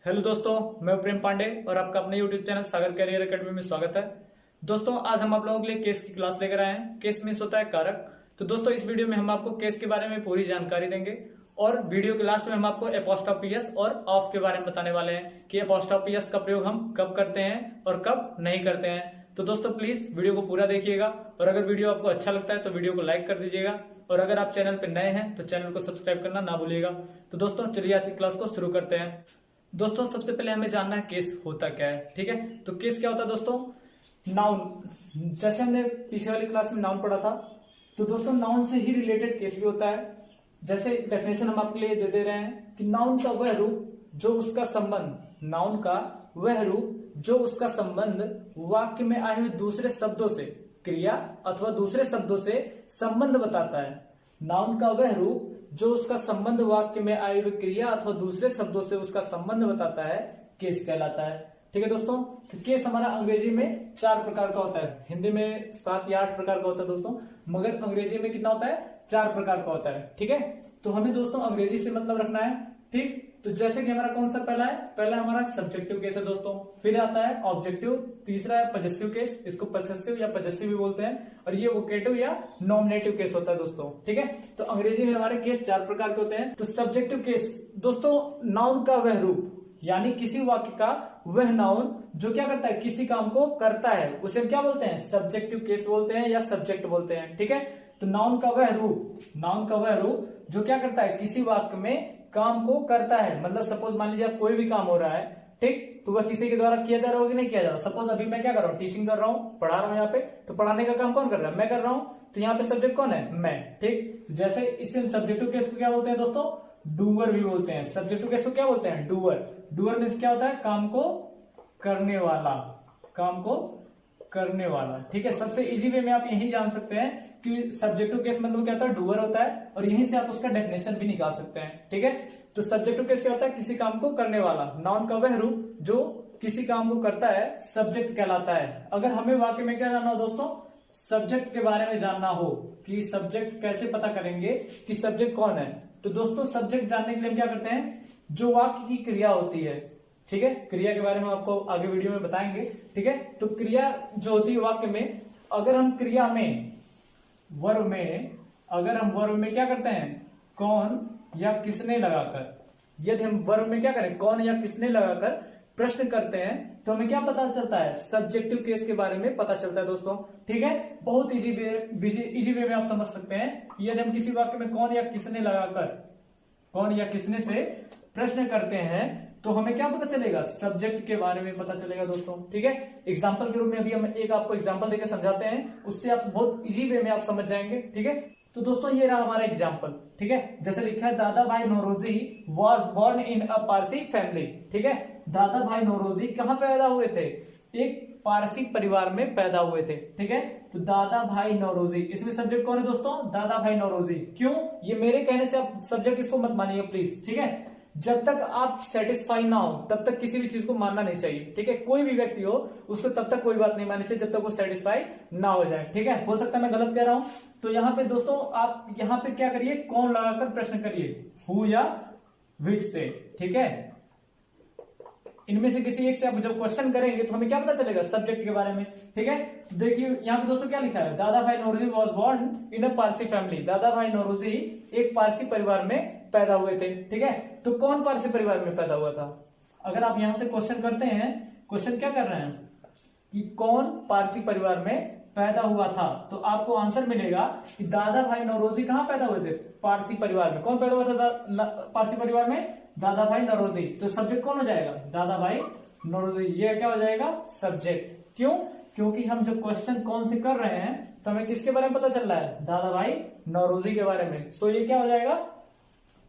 Hello दोस्तों, मैं प्रेम पांडे और आपका अपने यूट्यूब चैनल सागर कैरियर एकेडमी में स्वागत है। दोस्तों, आज हम आप लोगों के लिए केस की क्लास लेकर आए हैं। केस मीन्स होता है कारक। तो दोस्तों, इस वीडियो में हम आपको केस के बारे में पूरी जानकारी देंगे और वीडियो के लास्ट में हम आपको एपोस्ट्रोफी एस और ऑफ के बारे में बताने वाले हैं कि एपोस्ट्रोफी एस का प्रयोग हम कब करते हैं और कब नहीं करते हैं। तो दोस्तों, प्लीज वीडियो को पूरा देखिएगा और अगर वीडियो आपको अच्छा लगता है तो वीडियो को लाइक कर दीजिएगा और अगर आप चैनल पर नए हैं तो चैनल को सब्सक्राइब करना ना भूलिएगा। तो दोस्तों, चलिए आज की क्लास को शुरू करते हैं। दोस्तों, सबसे पहले हमें जानना है केस होता क्या है। ठीक है, तो केस क्या होता है दोस्तों? नाउन। जैसे हमने पिछले वाली क्लास में नाउन पढ़ा था, तो दोस्तों नाउन से ही रिलेटेड केस भी होता है। जैसे डेफिनेशन हम आपके लिए दे रहे हैं कि नाउन का वह रूप जो उसका संबंध, नाउन का वह रूप जो उसका संबंध वाक्य में आए हुए दूसरे शब्दों से, क्रिया अथवा दूसरे शब्दों से संबंध बताता है। नाउन का वह रूप जो उसका संबंध वाक्य में आए हुए क्रिया अथवा दूसरे शब्दों से उसका संबंध बताता है, केस कहलाता है। ठीक है दोस्तों, तो केस हमारा अंग्रेजी में 4 प्रकार का होता है। हिंदी में 7 या 8 प्रकार का होता है दोस्तों, मगर अंग्रेजी में कितना होता है? 4 प्रकार का होता है। ठीक है, तो हमें दोस्तों अंग्रेजी से मतलब रखना है। ठीक, तो जैसे कि हमारा कौन सा पहला है? पहला हमारा सब्जेक्टिव केस है दोस्तों, फिर आता है ऑब्जेक्टिव, तीसरा है पजेसिव केस, इसको पजेसिव या पजेसिव भी बोलते हैं, और ये वोकेटिव या नॉमिनेटिव केस होता है दोस्तों। ठीक है, तो अंग्रेजी में हमारे केस 4 प्रकार के होते हैं। तो सब्जेक्टिव केस दोस्तों, नाउन का वह रूप यानी किसी वाक्य का वह नाउन जो क्या करता है? किसी काम को करता है, उसे हम क्या बोलते हैं? सब्जेक्टिव केस बोलते हैं या सब्जेक्ट बोलते हैं। ठीक है, तो नाउन का वह रूप, नाउन का वह रूप जो क्या करता है? किसी वाक्य में काम को करता है। मतलब सपोज मान लीजिए कोई भी काम हो रहा है, ठीक, तो वह किसी के द्वारा किया जा रहा हो कि नहीं किया जा रहा। सपोज अभी मैं क्या कर रहा हूँ? टीचिंग कर रहा हूँ, पढ़ा रहा हूँ यहाँ पे, तो पढ़ाने का काम कौन कर रहा है? मैं कर रहा हूँ। तो यहाँ पे सब्जेक्ट कौन है? मैं। ठीक, जैसे इससे सब्जेक्टिव केस को क्या बोलते हैं दोस्तों? डूअर भी बोलते हैं। सब्जेक्टिव केस को क्या बोलते हैं? डूअर। डूअर मीन्स क्या होता है? काम को करने वाला, काम को करने वाला। ठीक है, सबसे इजी वे में आप यही जान सकते हैं कि सब्जेक्टिव केस मतलब क्या होता है? डूअर होता है, और यहीं से आप उसका डेफिनेशन भी निकाल सकते हैं। ठीक है, तो सब्जेक्टिव केस क्या होता है? किसी काम को करने वाला। नाउन का वह रूप जो किसी काम को करता है, सब्जेक्ट कहलाता है। अगर हमें वाक्य में क्या जानना हो दोस्तों? सब्जेक्ट के बारे में जानना हो कि सब्जेक्ट कैसे पता करेंगे कि सब्जेक्ट कौन है, तो दोस्तों सब्जेक्ट जानने के लिए हम क्या करते हैं? जो वाक्य की क्रिया होती है, ठीक है, क्रिया के बारे में आपको आगे वीडियो में बताएंगे। ठीक है, तो क्रिया जो होती है वाक्य में, अगर हम क्रिया में वर्ब में, अगर हम वर्ब में क्या करते हैं? कौन या किसने लगाकर, यदि हम वर्ब में क्या करें? कौन या किसने लगाकर प्रश्न करते हैं, तो हमें क्या पता चलता है? सब्जेक्टिव केस के बारे में पता चलता है दोस्तों। ठीक है, बहुत इजी वे में आप समझ सकते हैं। यदि हम किसी वाक्य में कौन या किसने लगाकर, कौन या किसने से प्रश्न करते हैं, तो हमें क्या पता चलेगा? सब्जेक्ट के बारे में पता चलेगा दोस्तों। ठीक है, एग्जांपल के रूप में अभी हम एक आपको एग्जांपल देकर समझाते हैं, उससे आप बहुत इजी वे में आप समझ जाएंगे। ठीक है, तो दोस्तों ये रहा हमारा एग्जांपल। ठीक है, जैसे लिखा है, Dadabhai Naoroji was born in a Parsi family. ठीक है, दादा भाई नौरोजी कहां पैदा हुए थे? एक पारसी परिवार में पैदा हुए थे। ठीक है, तो दादा भाई नौरोजी, इसमें सब्जेक्ट कौन है दोस्तों? दादा भाई नौरोजी। क्यों? ये मेरे कहने से आप सब्जेक्ट इसको मत मानिए प्लीज। ठीक है, जब तक आप सेटिस्फाई ना हो तब तक किसी भी चीज को मानना नहीं चाहिए। ठीक है, कोई भी व्यक्ति हो उसको तब तक कोई बात नहीं माननी चाहिए जब तक वो सेटिस्फाई ना हो जाए। ठीक है, हो सकता है मैं गलत कह रहा हूं, तो यहाँ पे दोस्तों आप यहाँ पे क्या करिए? कौन लगाकर प्रश्न करिए, हु या विच से। ठीक है, इनमें से किसी एक से आप जब क्वेश्चन करेंगे तो हमें क्या पता चलेगा? सब्जेक्ट के बारे में। ठीक है, देखिए यहाँ पे दोस्तों क्या लिखा है? Dadabhai Naoroji was born in a Parsi family. Dadabhai Naoroji एक पारसी परिवार में पैदा हुए थे। ठीक है, तो कौन पारसी परिवार में पैदा हुआ था? अगर आप यहां से क्वेश्चन करते हैं, क्वेश्चन क्या कर रहे हैं कि कौन पारसी परिवार में पैदा हुआ था, तो आपको आंसर मिलेगा कि दादा भाई नौरोजी कहां पैदा हुए थे? पारसी परिवार में। कौन पैदा हुआ था पारसी परिवार में? दादा भाई नौरोजी। तो सब्जेक्ट कौन हो जाएगा? दादा भाई नौरोजी। ये क्या हो जाएगा? सब्जेक्ट। क्यों? क्योंकि हम जो क्वेश्चन कौन से कर रहे हैं, तो हमें किसके बारे में पता चल रहा है? दादा भाई नौरोजी के बारे में। सो ये क्या हो जाएगा?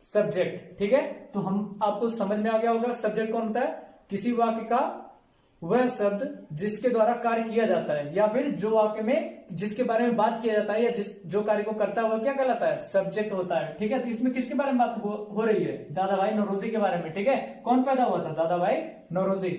सब्जेक्ट। ठीक है, तो हम आपको समझ में आ गया होगा सब्जेक्ट कौन होता है? किसी वाक्य का वह शब्द जिसके द्वारा कार्य किया जाता है, या फिर जो वाक्य में जिसके बारे में बात किया जाता है, या जो कार्य को करता है वह क्या कहलाता है? सब्जेक्ट होता है। ठीक है, तो इसमें किसके बारे में बात हो रही है? दादा भाई नौरोजी के बारे में। ठीक है, कौन पैदा हुआ था? दादा भाई नौरोजी।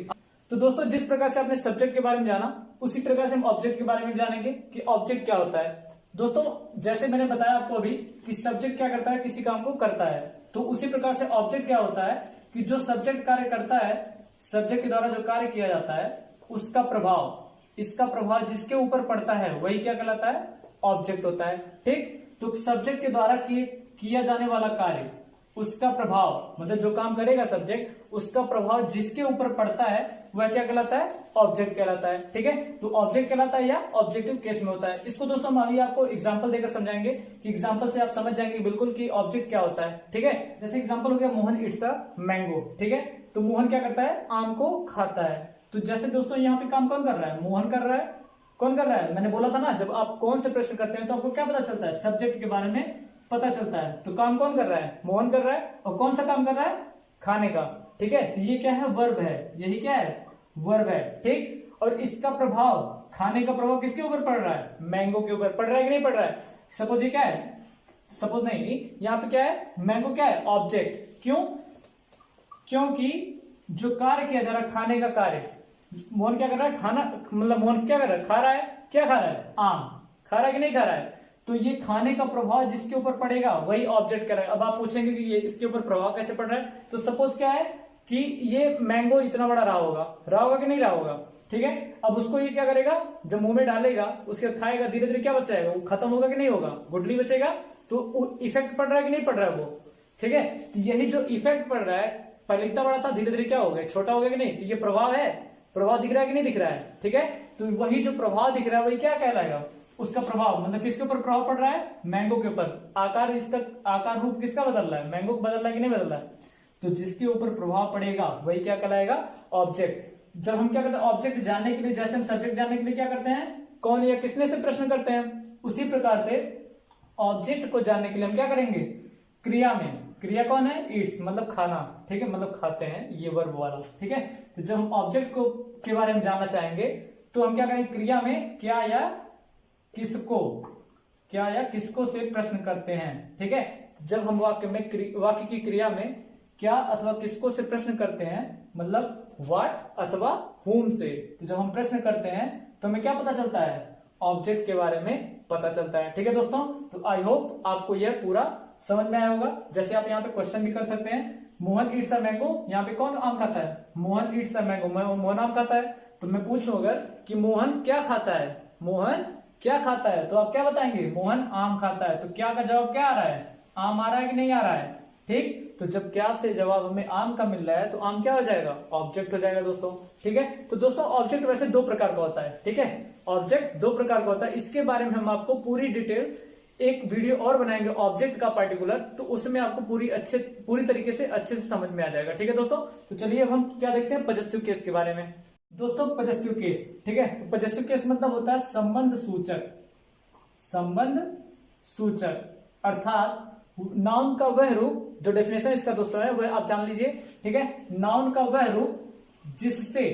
तो दोस्तों जिस प्रकार से आपने सब्जेक्ट के बारे में जाना, उसी प्रकार से हम ऑब्जेक्ट के बारे में जानेंगे कि ऑब्जेक्ट क्या होता है। दोस्तों जैसे मैंने बताया आपको अभी कि सब्जेक्ट क्या करता है? किसी काम को करता है। तो उसी प्रकार से ऑब्जेक्ट क्या होता है? कि जो सब्जेक्ट कार्य करता है, सब्जेक्ट के द्वारा जो कार्य किया जाता है उसका प्रभाव, इसका प्रभाव जिसके ऊपर पड़ता है वही क्या कहलाता है, ऑब्जेक्ट होता है। ठीक, तो सब्जेक्ट के द्वारा किया जाने वाला कार्य, उसका प्रभाव मतलब जो काम करेगा सब्जेक्ट, उसका प्रभाव जिसके ऊपर पड़ता है वह क्या कहलाता है, ऑब्जेक्ट कहलाता है। ठीक है, तो ऑब्जेक्ट कहलाता है या ऑब्जेक्टिव केस में होता है। इसको दोस्तों हम अभी आपको एग्जांपल देकर समझाएंगे कि एग्जांपल से आप समझ जाएंगे बिल्कुल कि ऑब्जेक्ट क्या होता है। ठीक है, जैसे एग्जांपल हो गया मोहन इट्स अ मैंगो। ठीक है, तो मोहन क्या करता है, आम को खाता है। तो जैसे दोस्तों यहाँ पे काम कौन कर रहा है, मोहन कर रहा है। कौन कर रहा है, मैंने बोला था ना जब आप कौन से प्रश्न करते हैं तो आपको क्या पता चलता है, सब्जेक्ट के बारे में पता चलता है। तो काम कौन कर रहा है, मोहन कर रहा है। और कौन सा काम कर रहा है, खाने का। ठीक है, तो ये क्या है, वर्ब है, यही क्या है, वर्ब है। ठीक, और इसका प्रभाव, खाने का प्रभाव किसके ऊपर पड़ रहा है, मैंगो के ऊपर पड़ रहा है कि नहीं पड़ रहा है। सपोज ये क्या है, सपोज नहीं, यहाँ पे क्या है, मैंगो क्या है, ऑब्जेक्ट। क्यों, क्योंकि जो कार्य किया जा रहा है, खाने का कार्य, मोहन क्या कर रहा है, खाना, मतलब मोहन क्या कर रहा है, खा रहा है। क्या खा रहा है, आम खा रहा है कि नहीं खा रहा है। तो ये खाने का प्रभाव जिसके ऊपर पड़ेगा वही ऑब्जेक्ट करेगा। अब आप पूछेंगे कि ये इसके ऊपर प्रभाव कैसे पड़ रहा है, तो सपोज क्या है कि ये मैंगो इतना बड़ा रहा होगा कि नहीं रहा होगा। ठीक है, अब उसको ये क्या करेगा, जब मुंह में डालेगा उसके बाद खाएगा, धीरे धीरे क्या बच जाएगा, वो खत्म होगा कि नहीं होगा, गुठली बचेगा। तो इफेक्ट पड़ रहा है कि नहीं पड़ रहा है वो। ठीक है, तो यही जो इफेक्ट पड़ रहा है, पहले इतना बड़ा था, धीरे धीरे क्या हो गया, छोटा हो गया कि नहीं। तो ये प्रभाव है, प्रभाव दिख रहा है कि नहीं दिख रहा है। ठीक है, तो वही जो प्रभाव दिख रहा है वही क्या कहलाएगा, उसका प्रभाव। मतलब किसके ऊपर प्रभाव पड़ रहा है, मैंगो के ऊपर। आकार, इसका आकार रूप किसका बदल रहा है, मैंगो को बदल रहा है कि नहीं बदल रहा है। तो जिसके ऊपर प्रभाव पड़ेगा वही क्या कहलाएगा, ऑब्जेक्ट। जब हम क्या करते हैं, ऑब्जेक्ट जानने के लिए, जैसे हम सब्जेक्ट जानने के लिए क्या करते हैं, कौन या किसने से प्रश्न करते हैं, उसी प्रकार से ऑब्जेक्ट को जानने के लिए हम क्या करेंगे, क्रिया में। क्रिया कौन है, ईट्स मतलब खाना। ठीक है, मतलब खाते हैं, ये वर्ब वाला। ठीक है, तो जब हम ऑब्जेक्ट को के बारे में जानना चाहेंगे तो हम क्या करेंगे, क्रिया में क्या या किसको, क्या या किसको से प्रश्न करते हैं। ठीक है, जब हम वाक्य में, वाक्य की क्रिया में क्या अथवा किसको से प्रश्न करते हैं, मतलब व्हाट अथवा whom से, तो जब हम प्रश्न करते हैं तो हमें क्या पता चलता है, ऑब्जेक्ट के बारे में पता चलता है। ठीक है दोस्तों, तो आई होप आपको यह पूरा समझ में आया होगा। जैसे आप यहाँ पे क्वेश्चन भी कर सकते हैं, मोहन ईट्स अ मैंगो, यहाँ पे कौन आम खाता है, Mohan Yeats a mango, Mohan आम खाता है। तो मैं पूछूं अगर कि मोहन क्या खाता है, मोहन क्या खाता है, तो आप क्या बताएंगे, मोहन आम खाता है। तो क्या का जवाब क्या आ रहा है, आम आ रहा है कि नहीं आ रहा है। ठीक, तो जब क्या से जवाब हमें आम का मिल रहा है तो आम क्या हो जाएगा, ऑब्जेक्ट हो जाएगा दोस्तों। ठीक है, तो दोस्तों ऑब्जेक्ट वैसे दो प्रकार का होता है। ठीक है, ऑब्जेक्ट दो प्रकार का होता है, इसके बारे में हम आपको पूरी डिटेल एक वीडियो और बनाएंगे ऑब्जेक्ट का पर्टिकुलर, तो उसमें आपको पूरी तरीके से अच्छे से समझ में आ जाएगा। ठीक है दोस्तों, तो चलिए अब हम क्या देखते हैं, पजेसिव केस के बारे में। दोस्तों पजेसिव केस, ठीक है, तो पजेसिव केस मतलब होता है संबंध सूचक। संबंध सूचक अर्थात नाउन का वह रूप, जो डेफिनेशन इसका दोस्तों है वह आप जान लीजिए। ठीक है, नाउन का वह रूप जिससे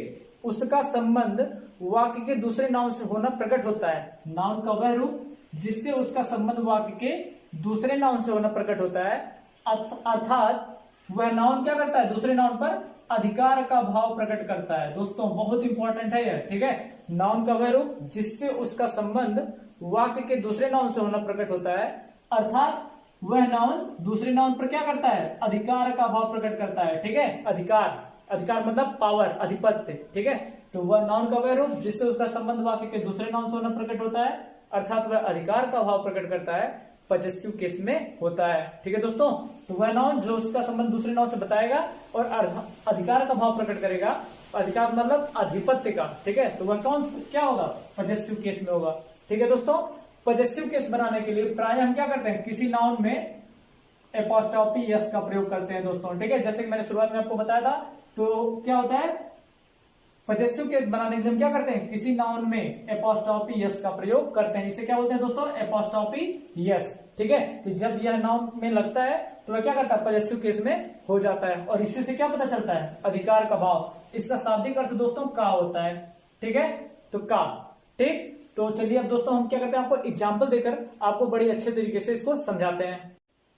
उसका संबंध वाक्य के दूसरे नाउन से होना प्रकट होता है। नाउन का वह रूप जिससे उसका संबंध वाक्य के दूसरे नाउन से होना प्रकट होता है, अर्थात वह नाउन क्या करता है, दूसरे नाउन पर अधिकार का भाव प्रकट करता है। दोस्तों बहुत इंपॉर्टेंट है यह। ठीक है, नाउन का वह रूप जिससे उसका संबंध वाक्य के दूसरे नाउन से होना प्रकट होता है, अर्थात वह नाउन दूसरे नाउन पर क्या करता है, अधिकार का भाव प्रकट करता है। ठीक है, अधिकार, अधिकार मतलब पावर, अधिपत्य। ठीक है, तो वह नाउन का वह रूप जिससे उसका संबंध वाक्य के दूसरे नाउन से होना प्रकट होता है, अर्थात वह अधिकार का भाव प्रकट करता है, पजेसिव केस में होता है। ठीक है दोस्तों, तो वह नाउन जो उसका संबंध दूसरे नाउन से बताएगा और अधिकार का भाव प्रकट करेगा, अधिकार मतलब अधिपत्य का। ठीक है, तो वह कौन क्या होगा, पजेसिव केस में होगा। ठीक है दोस्तों, पजेसिव केस बनाने के लिए प्राय हम क्या करते हैं, किसी नाउन में एपोस्ट्रोफी यस का प्रयोग करते हैं दोस्तों। ठीक है, जैसे कि मैंने शुरुआत में आपको बताया था, तो क्या होता है, पजेसिव केस बनाने के लिए हम क्या करते हैं, किसी नाउन में एपोस्ट्रोफी यस का प्रयोग करते हैं। इसे क्या बोलते हैं दोस्तों, एपोस्ट्रोफी यस। ठीक है, तो जब यह नाउन में लगता है तो वह क्या करता है, पजेसिव केस में हो जाता है। और इससे से क्या पता चलता है, अधिकार का भाव। इसका शाब्दिक अर्थ दोस्तों का होता है। ठीक है, तो का। ठीक, तो चलिए अब दोस्तों हम क्या करते हैं, आपको एग्जाम्पल देकर आपको बड़ी अच्छे तरीके से इसको समझाते हैं।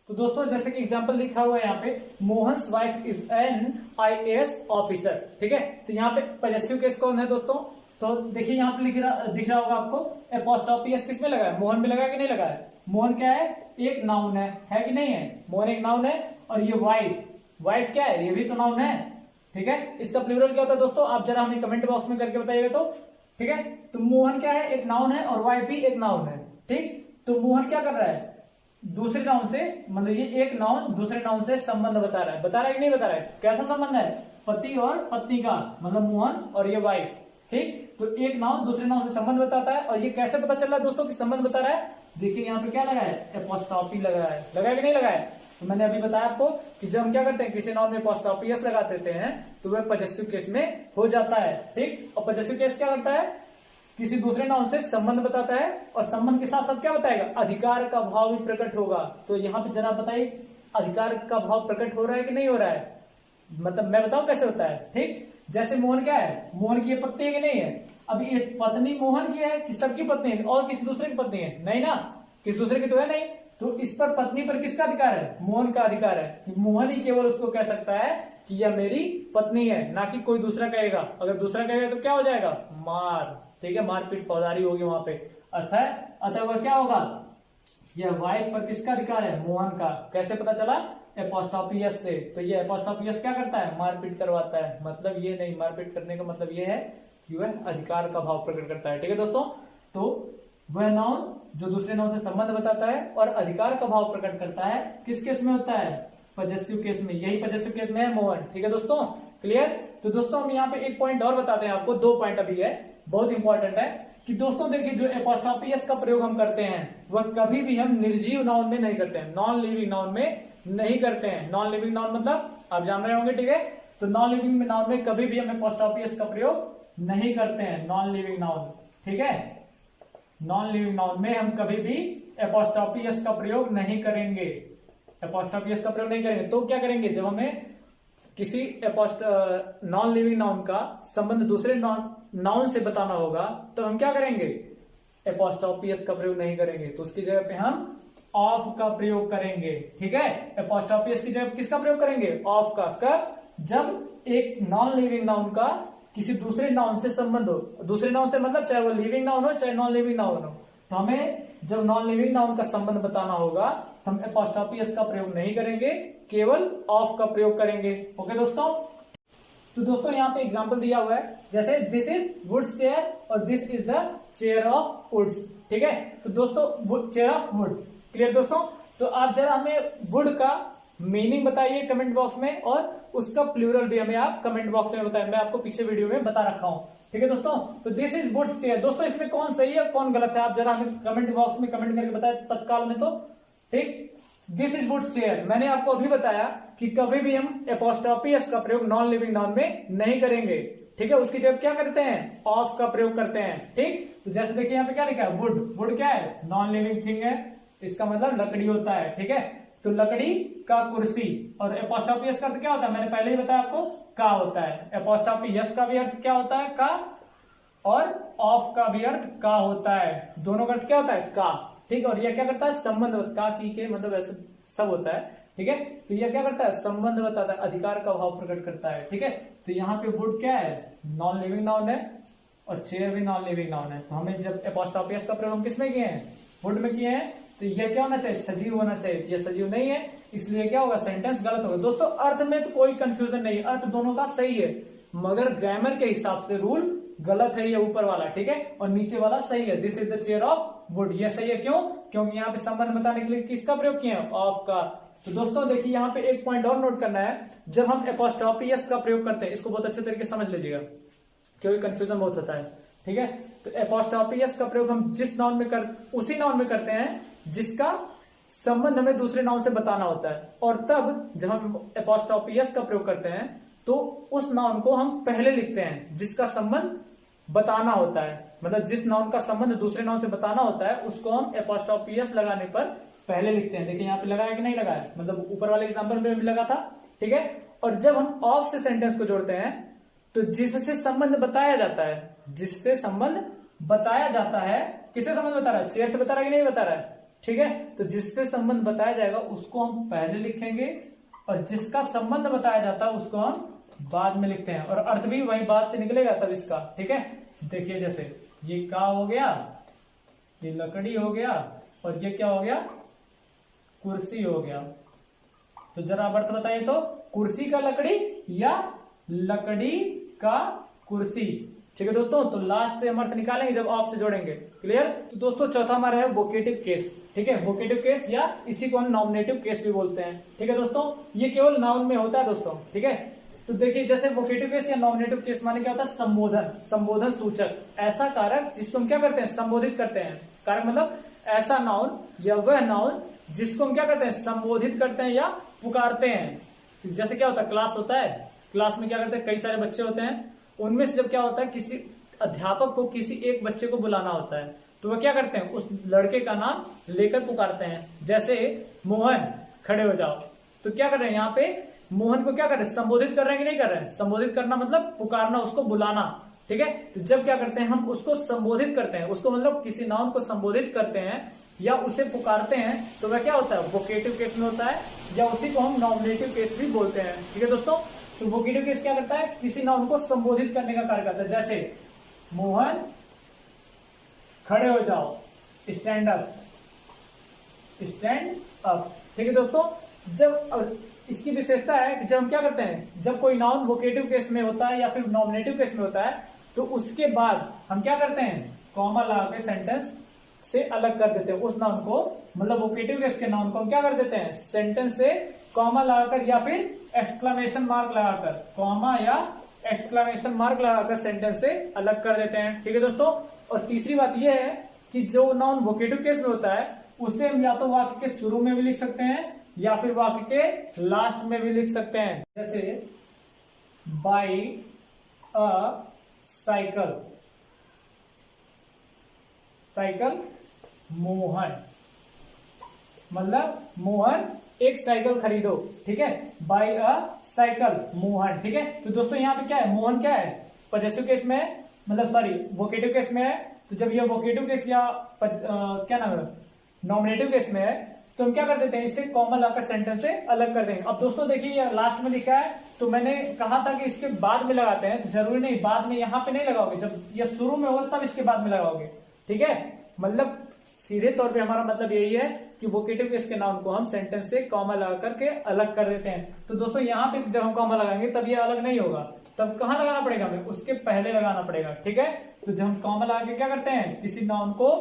तो दोस्तों जैसे कि एग्जाम्पल लिखा हुआ है यहाँ पे, Mohan's wife is an IAS officer. ठीक है, तो यहाँ पे पजेसिव केस कौन है दोस्तों, तो देखिए यहाँ पे दिख रहा होगा आपको, एपोस्ट्रोफी यस किसमें लगा है, मोहन में लगा है कि नहीं लगा है। मोहन क्या है, एक नाउन है कि नहीं है, मोहन एक नाउन है। और ये वाइफ, वाइफ क्या है, ये भी तो नाउन है, ठीक है। इसका प्लूरल क्या होता है दोस्तों, आप जरा हमें कमेंट बॉक्स में करके बताइएगा तो, ठीक है। तो मोहन क्या है, एक नाउन है, और वाइफ भी एक नाउन है, ठीक। तो मोहन क्या कर रहा है, दूसरे नाउन से, मतलब ये एक नाउन दूसरे नाउन से संबंध बता रहा है कि नहीं बता रहा है, कैसा संबंध है, पति और पत्नी का, मतलब मोहन और ये वाइफ, ठीक। तो एक नाउन दूसरे नाउन से संबंध बताता है, और ये कैसे पता चल रहा है दोस्तों कि संबंध बता रहा है, देखिए यहाँ पे क्या लगा है, एपोस्ट्रोफी लगा है कि नहीं लगा है। तो मैंने अभी बताया आपको कि जब हम क्या करते हैं, किसी नाउन में एपोस्ट्रोफी एस लगा देते हैं तो वह पजेसिव केस में हो जाता है, ठीक। और पजेसिव केस क्या करता है, किसी दूसरे नाउन से संबंध बताता है, और संबंध के साथ साथ क्या बताएगा, अधिकार का भाव भी प्रकट होगा। तो यहाँ पे जरा बताइए, अधिकार का भाव प्रकट हो रहा है कि नहीं हो रहा है, मतलब मैं बताऊं कैसे होता है, ठीक। जैसे मोहन क्या है, मोहन की ये पत्नी है कि नहीं है, अब ये पत्नी मोहन की है कि सबकी पत्नी है, और किसी दूसरे की पत्नी है, नहीं ना, किसी दूसरे की तो है नहीं। तो इस पर पत्नी पर किसका अधिकार है, मोहन का अधिकार है, कि मोहन ही केवल उसको कह सकता है कि यह मेरी पत्नी है, ना कि कोई दूसरा कहेगा। अगर दूसरा कहेगा तो क्या हो जाएगा, मार, ठीक है, मारपीट फौजदारी होगी वहां पे। अतः वह क्या होगा, यह वाइफ पर किसका अधिकार है, मोहन का। कैसे पता चला, एपोस्ट्रोफी एस से। तो ये एपोस्ट्रोफी एस क्या करता है, मारपीट करवाता है, मतलब ये नहीं, मारपीट करने का मतलब ये है कि वह अधिकार का भाव प्रकट करता है, ठीक है दोस्तों। तो वह नाउन जो दूसरे नाउन से संबंध बताता है और अधिकार का भाव प्रकट करता है, किस केस में होता है, पजेसिव केस में। यही पजेसिव केस में है मोहन, ठीक है दोस्तों, क्लियर। तो दोस्तों हम यहाँ पे एक पॉइंट और बताते हैं आपको, 2 पॉइंट अभी है, बहुत इंपॉर्टेंट है, कि दोस्तों देखिए जो एपोस्ट्रोफी एस का प्रयोग हम करते हैं वह कभी भी हम निर्जीव नाउन में नहीं करते हैं, नॉन लिविंग नाउन में नहीं करते हैं। नॉन लिविंग नाउन मतलब आप जान रहे होंगे, ठीक है। तो नॉन लिविंग नाउन में कभी भी हम एपोस्ट्रोफी एस का प्रयोग नहीं करते हैं, नॉन लिविंग नाउन, ठीक है। नॉन लिविंग नाउन में हम कभी भी एपोस्ट्रोफी एस का प्रयोग नहीं करेंगे, एपोस्ट्रोफी एस का प्रयोग नहीं करेंगे। तो क्या करेंगे, जब हमें किसी नॉन लिविंग नाउन का संबंध दूसरे नाउन से बताना होगा तो हम क्या करेंगे, एपोस्ट्रोफी एस का प्रयोग नहीं करेंगे, तो उसकी जगह पे हम ऑफ का प्रयोग करेंगे, ठीक है। एपोस्ट्रोफी एस की जगह किसका प्रयोग करेंगे, ऑफ का। कब, जब एक नॉन लिविंग नाउन का किसी दूसरे नाउन से संबंध हो, दूसरे नाउन से मतलब चाहे वो लिविंग नाउन हो चाहे नॉन लिविंग नाउन हो, तो हमें जब नॉन लिविंग नाउन का संबंध बताना होगा तो हम एपोस्ट्रोफी एस का प्रयोग नहीं करेंगे, केवल ऑफ का प्रयोग करेंगे, ओके दोस्तों। तो दोस्तों यहाँ पे एग्जांपल दिया हुआ है, जैसे दिस इज वुड्स चेयर और this is the chair of woods, ठीक है। तो दोस्तों चेयर ऑफ वुड, क्लियर दोस्तों। तो आप जरा हमें वुड का मीनिंग बताइए कमेंट बॉक्स में, और उसका प्लूरल भी हमें आप कमेंट बॉक्स में बताएं, मैं आपको पीछे वीडियो में बता रखा हूं, ठीक है दोस्तों। तो दिस इज वुड्स चेयर, दोस्तों इसमें कौन सही है कौन गलत है, आप जरा हमें कमेंट बॉक्स में कमेंट करके बताएं तत्काल में, तो ठीक। दिस इज वुड्स चेयर, मैंने आपको अभी बताया कि कभी भी हम एपोस्ट्रोफी एस का प्रयोग नॉन लिविंग नाउन में नहीं करेंगे, ठीक है। उसकी जगह क्या करते हैं, ऑफ का प्रयोग करते हैं, ठीक। तो जैसे देखिए यहाँ पे क्या लिखा है, वुड, वुड क्या है, नॉन लिविंग थिंग है, इसका मतलब लकड़ी होता है, ठीक है। तो लकड़ी का कुर्सी, और एपोस्ट्रोफी एस का अर्थ क्या होता है, मैंने पहले ही बताया आपको, का होता है। एपोस्ट्रोफी एस का भी अर्थ क्या होता है, का, और ऑफ का भी अर्थ का होता है, दोनों का अर्थ क्या होता है, का, ठीक है। और यह क्या करता है, संबंध, का की के मतलब ऐसे सब होता है, ठीक है। तो यह क्या करता है, संबंध बताता है, अधिकार का भाव प्रकट करता है, ठीक है। तो यहाँ पे वुड क्या है, नॉन लिविंग नाउन है, और चेयर भी नॉन लिविंग नाउन है। तो हमें जब एपोस्ट्रोफी एस का प्रयोग हम किसमें किए हैं, वुड में किए हैं, तो यह क्या होना चाहिए, सजीव होना चाहिए। यह सजीव नहीं है, इसलिए क्या होगा, सेंटेंस गलत होगा। दोस्तों अर्थ में तो कोई कंफ्यूजन नहीं, अर्थ दोनों का सही है, मगर ग्रामर के हिसाब से रूल गलत है, ये ऊपर वाला, ठीक है, और नीचे वाला सही है। This is the chair of would, ये सही है, क्यों, क्योंकि यहाँ पे संबंध बताने के लिए किसका प्रयोग किया है, ऑफ का। तो दोस्तों देखिए यहाँ पे एक पॉइंट और नोट करना है, जब हम एपोस्ट्रोफी एस का प्रयोग करते हैं, इसको बहुत अच्छे तरीके से समझ लीजिएगा क्योंकि कंफ्यूजन बहुत होता है, ठीक है। तो एपोस्ट्रोफी एस का प्रयोग हम जिस नाउन में उसी नाउन में करते हैं जिसका संबंध हमें दूसरे नाउन से बताना होता है, और तब जब हम एपोस्ट्रोफी एस का प्रयोग करते हैं तो उस नाउन को हम पहले लिखते हैं जिसका संबंध बताना होता है, मतलब जिस नाउन का संबंध दूसरे नाउन से बताना होता है उसको हम एपोस्ट्रोफी एस लगाने पर पहले लिखते हैं। देखिए यहाँ पे लगाया कि नहीं लगाया, मतलब ऊपर वाले एग्जांपल में भी लगा था, ठीक है। और जब हम ऑफ से सेंटेंस को जोड़ते हैं तो जिससे संबंध बताया जाता है, जिससे संबंध बताया जाता है, किससे संबंध बता रहा है, चेयर से बता रहा है कि नहीं बता रहा है, ठीक है। तो जिससे संबंध बताया जाएगा उसको हम पहले लिखेंगे, और जिसका संबंध बताया जाता है उसको हम बाद में लिखते हैं, और अर्थ भी वही बात से निकलेगा तब इसका, ठीक है। देखिए जैसे ये का हो गया, ये लकड़ी हो गया, और ये क्या हो गया, कुर्सी हो गया। तो जरा आप अर्थ बताइए, तो कुर्सी का लकड़ी या लकड़ी का कुर्सी। ठीक है दोस्तों, तो लास्ट से हम अर्थ निकालेंगे जब ऑफ से जोड़ेंगे। क्लियर। तो दोस्तों चौथा हमारा है वोकेटिव केस। ठीक है, वोकेटिव केस या इसी को हम नॉमिनेटिव केस भी बोलते हैं। ठीक है दोस्तों, ये केवल नाउन में होता है दोस्तों। ठीक है, तो देखिए जैसे वोकेटिव केस या नॉमिनेटिव केस माने क्या होता है, संबोधन, संबोधन सूचक, ऐसा कारक जिसको हम क्या करते हैं, संबोधित करते हैं। कारक मतलब ऐसा नाउन या वह नाउन जिसको हम क्या करते हैं, संबोधित करते हैं या पुकारते हैं। जैसे क्या होता है, क्लास होता है, क्लास में क्या करते हैं, कई सारे बच्चे होते हैं, उनमें से जब क्या होता है, किसी अध्यापक को किसी एक बच्चे को बुलाना होता है, तो वह क्या करते हैं, उस लड़के का नाम लेकर पुकारते हैं। जैसे मोहन खड़े हो जाओ, तो क्या कर रहे हैं, यहाँ पे मोहन को क्या कर रहे हैं, संबोधित कर रहे हैं कि नहीं कर रहे हैं। संबोधित करना मतलब पुकारना, उसको बुलाना। ठीक है, तो जब क्या करते हैं, हम उसको संबोधित करते हैं, उसको मतलब किसी नाउन को संबोधित करते हैं या उसे पुकारते हैं, तो वह क्या होता है, वोकेटिव केस में होता है, या उसी को हम नॉमिनेटिव केस भी बोलते हैं। ठीक है दोस्तों, तो वोकेटिव केस क्या करता है, किसी नाउन को संबोधित करने का कार्य करता है। जैसे मोहन खड़े हो जाओ, स्टैंड अप, स्टैंड अप। ठीक है दोस्तों, जब इसकी विशेषता है कि जब हम क्या करते हैं, जब कोई नाउन वोकेटिव केस में होता है या फिर नॉमिनेटिव केस में होता है, तो उसके बाद हम क्या करते हैं, कॉमा लगा के सेंटेंस से अलग कर देते हैं उस नाउन को। मतलब वोकेटिव केस के नाउन को हम क्या कर देते हैं, सेंटेंस से कॉमा लगाकर या फिर एक्सक्लेमेशन मार्क लगाकर, कॉमा या एक्सक्लेमेशन मार्क लगाकर सेंटेंस से अलग कर देते हैं। ठीक है दोस्तों, और तीसरी बात यह है कि जो नाउन वोकेटिव केस में होता है उसे हम या तो वाक्य के शुरू में भी लिख सकते हैं या फिर वाक्य के लास्ट में भी लिख सकते हैं। जैसे by a cycle, cycle Mohan, मतलब मोहन एक साइकिल खरीदो। ठीक है, बाई अ साइकिल मोहन। ठीक है, तो दोस्तों यहाँ पे क्या है, मोहन क्या है, पॉजेसिव केस में है, मतलब सॉरी वोकेटिव केस में है। तो जब ये वोकेटिव केस या क्या नाम है, नॉमिनेटिव केस में है, तो हम क्या कर देते हैं, इसे कॉमा लगाकर सेंटेंस से अलग कर देंगे। अब दोस्तों देखिए ये लास्ट में लिखा है, तो मैंने कहा था कि इसके बाद में लगाते हैं, तो जरूरी नहीं, बाद में यहाँ पे नहीं लगाओगे, जब ये शुरू में होगा तब इसके बाद में लगाओगे। ठीक है, मतलब सीधे तौर पे हमारा मतलब यही है कि वोकेटिव केस के नाउन को हम सेंटेंस से कॉमा लगा करके अलग कर देते हैं। तो दोस्तों यहाँ पे जब हम कॉमा लगाएंगे तब ये अलग नहीं होगा, तब कहाँ लगाना पड़ेगा हमें, उसके पहले लगाना पड़ेगा। ठीक है, तो जब हम कॉमा लगा के क्या करते हैं, किसी नाउन को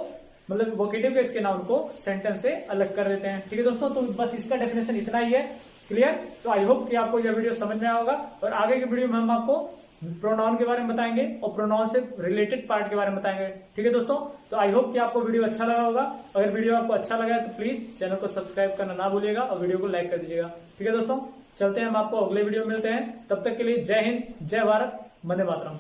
मतलब वोकेटिव केस के नाउन को सेंटेंस से अलग कर देते हैं। ठीक है दोस्तों, तो बस इसका डेफिनेशन इतना ही है। क्लियर। तो आई होप कि आपको यह वीडियो समझ में आया होगा, और आगे की वीडियो में हम आपको प्रोनाउन के बारे में बताएंगे और प्रोनाउन से रिलेटेड पार्ट के बारे में बताएंगे। ठीक है दोस्तों, तो आई होप कि आपको वीडियो अच्छा लगा होगा। अगर वीडियो आपको अच्छा लगा है तो प्लीज चैनल को सब्सक्राइब करना ना भूलिएगा और वीडियो को लाइक कर दीजिएगा। ठीक है दोस्तों, चलते हैं, हम आपको अगले वीडियो में मिलते हैं। तब तक के लिए जय हिंद, जय भारत, वंदे मातरम।